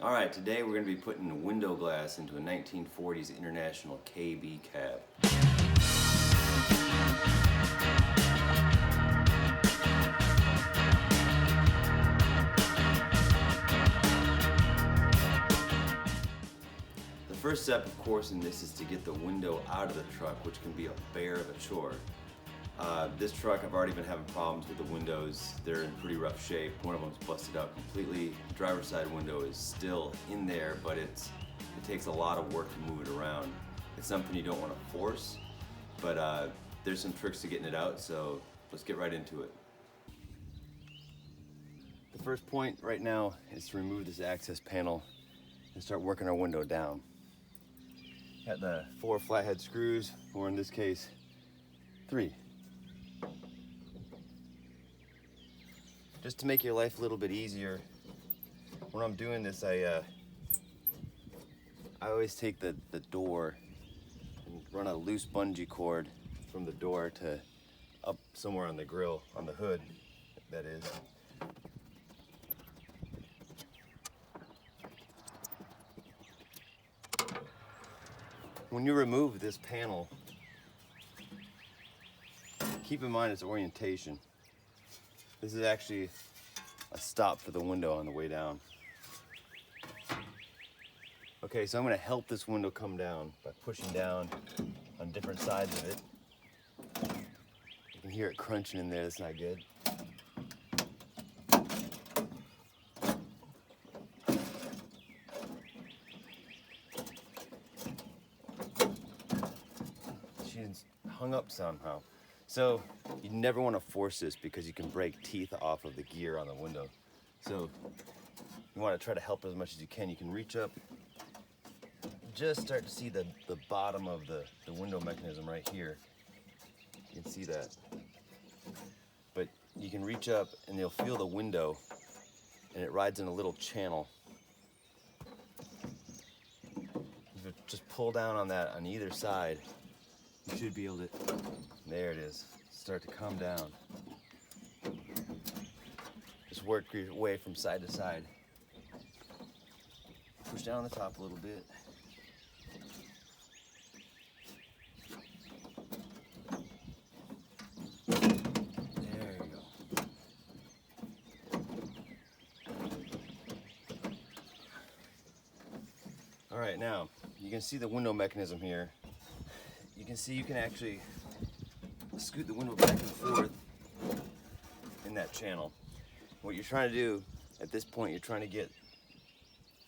Alright, today we're going to be putting window glass into a 1940s International KB cab. The first step, of course, in this is to get the window out of the truck, which can be a bear of a chore. This truck, I've already been having problems with the windows. They're in pretty rough shape. One of them's busted out completely. The driver's side window is still in there, but it takes a lot of work to move it around. It's something you don't want to force, but there's some tricks to getting it out, so let's get right into it. The first point right now is to remove this access panel and start working our window down. Got the 4 flathead screws, or in this case, 3. Just to make your life a little bit easier, when I'm doing this, I always take the door and run a loose bungee cord from the door to up somewhere on the grill, on the hood, that is. When you remove this panel, keep in mind its orientation. This is actually a stop for the window on the way down. Okay, so I'm going to help this window come down by pushing down on different sides of it. You can hear it crunching in there, that's not good. She's hung up somehow. So you never want to force this because you can break teeth off of the gear on the window. So you want to try to help as much as you can. You can reach up, just start to see the bottom of the window mechanism right here. You can see that. But you can reach up and you'll feel the window and it rides in a little channel. You just pull down on that on either side. You should be able to, there it is, start to come down. Just work your way from side to side. Push down on the top a little bit. There you go. All right, now, you can see the window mechanism here. You can see you can actually scoot the window back and forth in that channel. What you're trying to do at this point, you're trying to get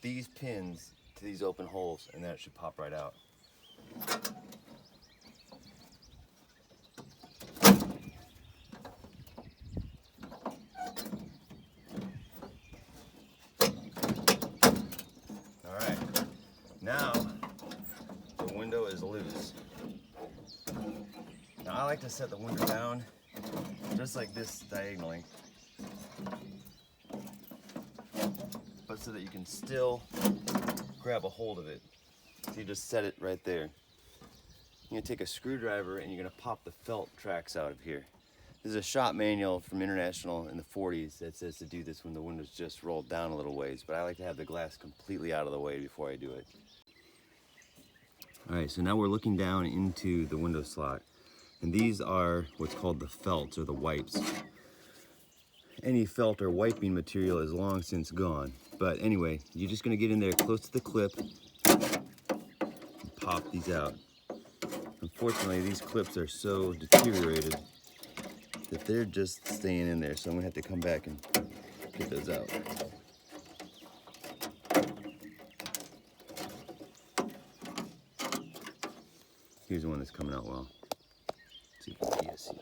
these pins to these open holes, and then it should pop right out. All right, now the window is loose. Now I like to set the window down just like this diagonally, but so that you can still grab a hold of it. So you just set it right there. You're gonna take a screwdriver and you're gonna pop the felt tracks out of here. This is a shop manual from International in the 40s that says to do this when the window's just rolled down a little ways, but I like to have the glass completely out of the way before I do it. All right, so now we're looking down into the window slot. And these are what's called the felts, or the wipes. Any felt or wiping material is long since gone. But anyway, you're just gonna get in there close to the clip and pop these out. Unfortunately, these clips are so deteriorated that they're just staying in there. So I'm gonna have to come back and get those out. Here's the one that's coming out well. See if you can see it.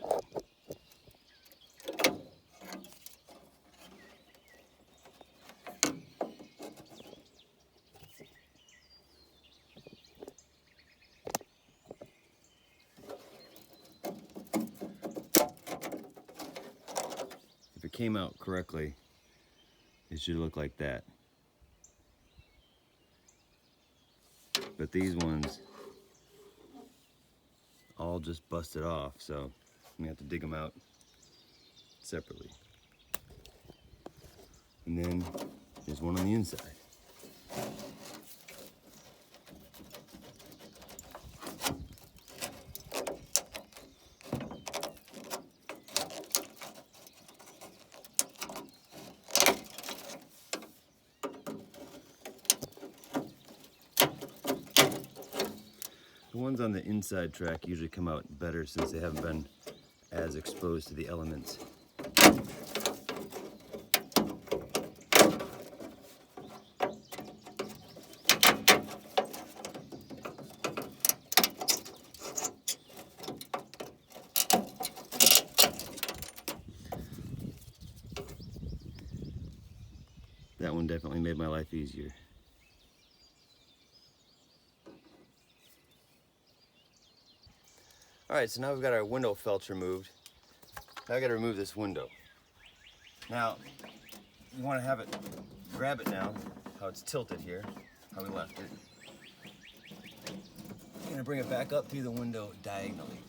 If it came out correctly, it should look like that. But these ones all just busted off, so I'm gonna have to dig them out separately. And then there's one on the inside. The ones on the inside track usually come out better since they haven't been as exposed to the elements. That one definitely made my life easier. All right, so now we've got our window felch removed. Now I gotta remove this window. Now, you wanna have it, grab it now, how it's tilted here, how we left it. You're gonna bring it back up through the window diagonally.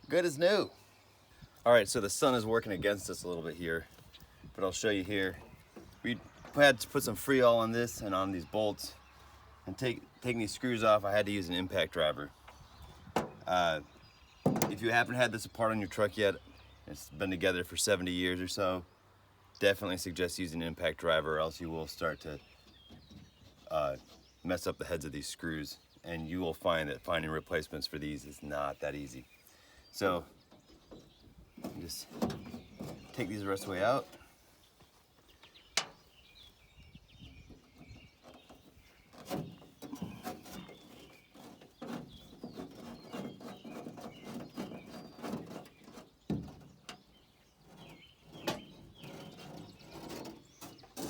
Good as new. All right, so the sun is working against us a little bit here, but I'll show you here. We had to put some Freol on this and on these bolts, and taking these screws off, I had to use an impact driver. If you haven't had this apart on your truck yet, it's been together for 70 years or so, definitely suggest using an impact driver, or else you will start to mess up the heads of these screws, and you will find that finding replacements for these is not that easy. So just take these the rest of the way out.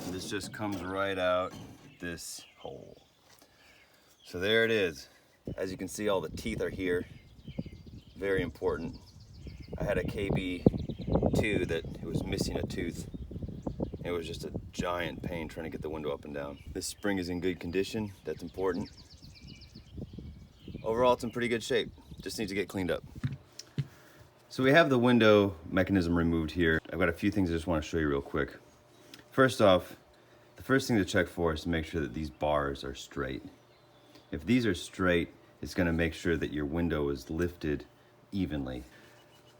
And this just comes right out this hole. So there it is. As you can see, all the teeth are here. Very important. I had a KB2 that it was missing a tooth. It was just a giant pain trying to get the window up and down. This spring is in good condition. That's important. Overall, it's in pretty good shape. Just needs to get cleaned up. So we have the window mechanism removed here. I've got a few things I just want to show you real quick. First off, the first thing to check for is to make sure that these bars are straight. If these are straight, it's going to make sure that your window is lifted evenly.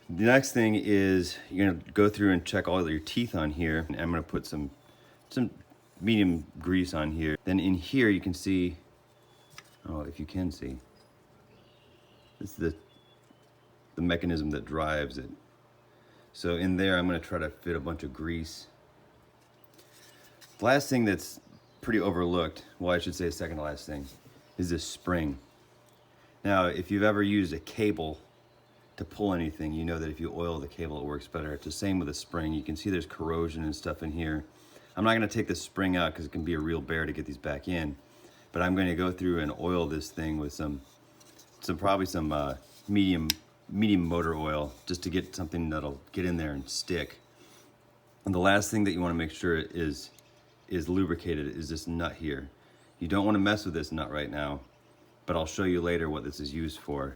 The next thing is you're going to go through and check all of your teeth on here. And I'm going to put some medium grease on here. Then in here you can see, oh, if you can see, this is the mechanism that drives it. So in there I'm going to try to fit a bunch of grease. The last thing that's pretty overlooked, well, I should say second to last thing, is this spring. Now, if you've ever used a cable to pull anything, you know that if you oil the cable, it works better. It's the same with a spring. You can see there's corrosion and stuff in here. I'm not gonna take this spring out because it can be a real bear to get these back in, but I'm going to go through and oil this thing with probably some medium motor oil, just to get something that'll get in there and stick. And the last thing that you want to make sure is lubricated is this nut here. You don't want to mess with this nut right now, but I'll show you later what this is used for.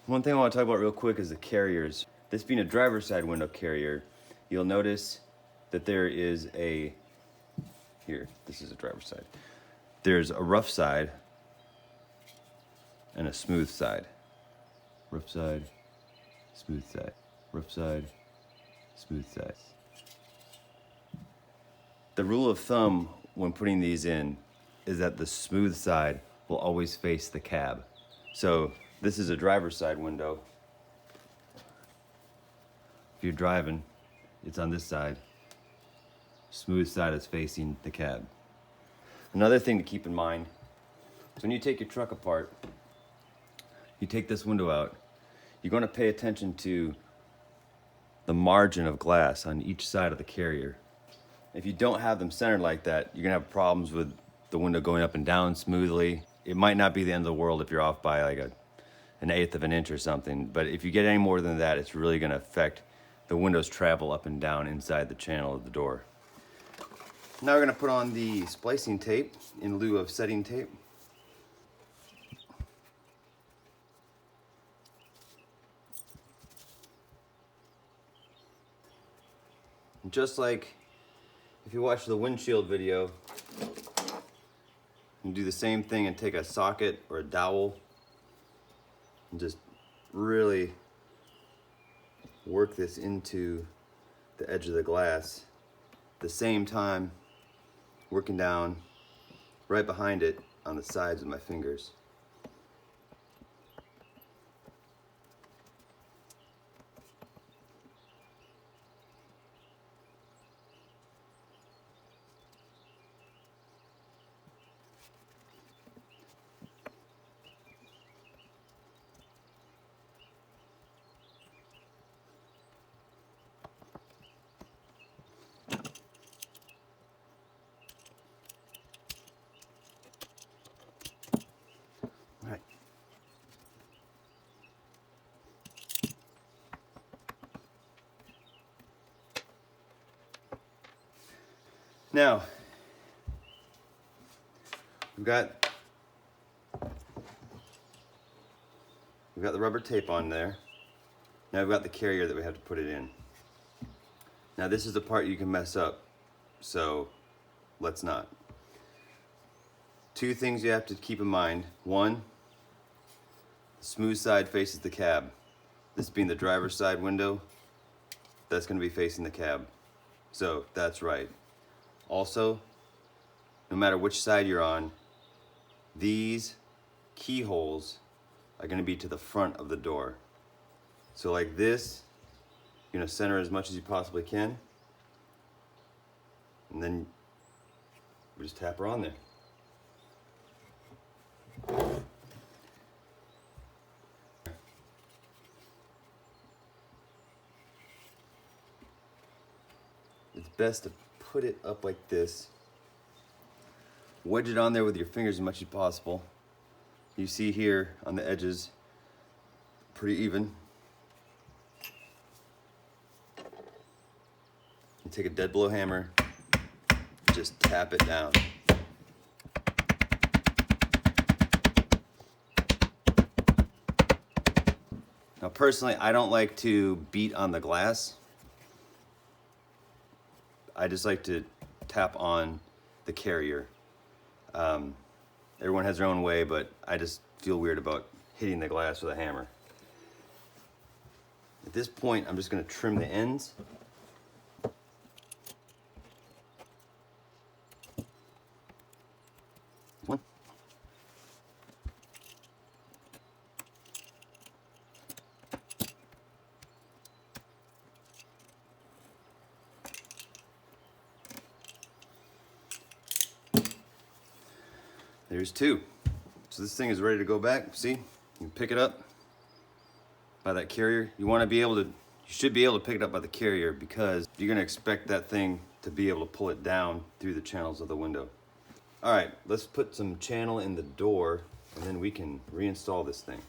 One thing I want to talk about real quick is the carriers. This being a driver's side window carrier, you'll notice that there is this is a driver's side. There's a rough side and a smooth side. Rough side, smooth side. Rough side, smooth side. The rule of thumb when putting these in is that the smooth side will always face the cab. So this is a driver's side window. If you're driving, it's on this side. Smooth side is facing the cab. Another thing to keep in mind is when you take your truck apart, you take this window out, you're going to pay attention to the margin of glass on each side of the carrier. If you don't have them centered like that, you're going to have problems with the window going up and down smoothly. It might not be the end of the world if you're off by like an eighth of an inch or something, but if you get any more than that, it's really going to affect the window's travel up and down inside the channel of the door. Now we're going to put on the splicing tape in lieu of setting tape. Just like if you watch the windshield video, You do the same thing and take a socket or a dowel and just really work this into the edge of the glass. At the same time, working down right behind it on the sides with my fingers. All right. Now, we've got the rubber tape on there. Now we've got the carrier that we have to put it in. Now this is the part you can mess up, so let's not. Two things you have to keep in mind. One, the smooth side faces the cab. This being the driver's side window, that's going to be facing the cab. So that's right. Also, no matter which side you're on, these keyholes are going to be to the front of the door. So like this, you're going to center as much as you possibly can, and then we just tap her on there. It's best to put it up like this. Wedge it on there with your fingers as much as possible. You see here on the edges, pretty even. You take a dead blow hammer, just tap it down. Now personally, I don't like to beat on the glass. I just like to tap on the carrier. Everyone has their own way, but I just feel weird about hitting the glass with a hammer. At this point, I'm just going to trim the ends. One. There's two. So this thing is ready to go back. See, you can pick it up by that carrier. You should be able to pick it up by the carrier because you're gonna expect that thing to be able to pull it down through the channels of the window. All right, let's put some channel in the door and then we can reinstall this thing.